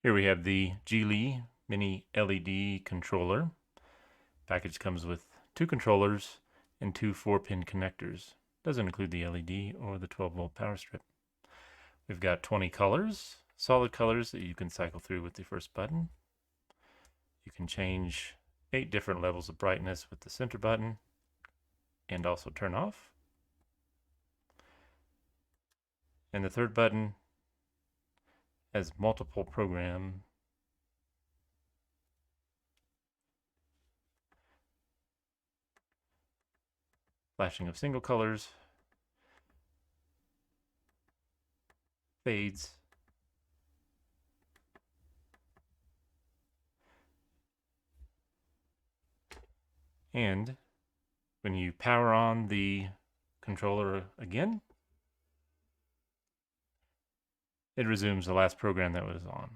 Here we have the Geely Mini LED controller. Package comes with 2 controllers and 2 4-pin connectors. Doesn't include the LED or the 12-volt power strip. We've got 20 colors, solid colors that you can cycle through with the first button. You can change 8 different levels of brightness with the center button and also turn off. And the third button has multiple program flashing of single colors, fades, and when you power on the controller again, it resumes the last program that was on.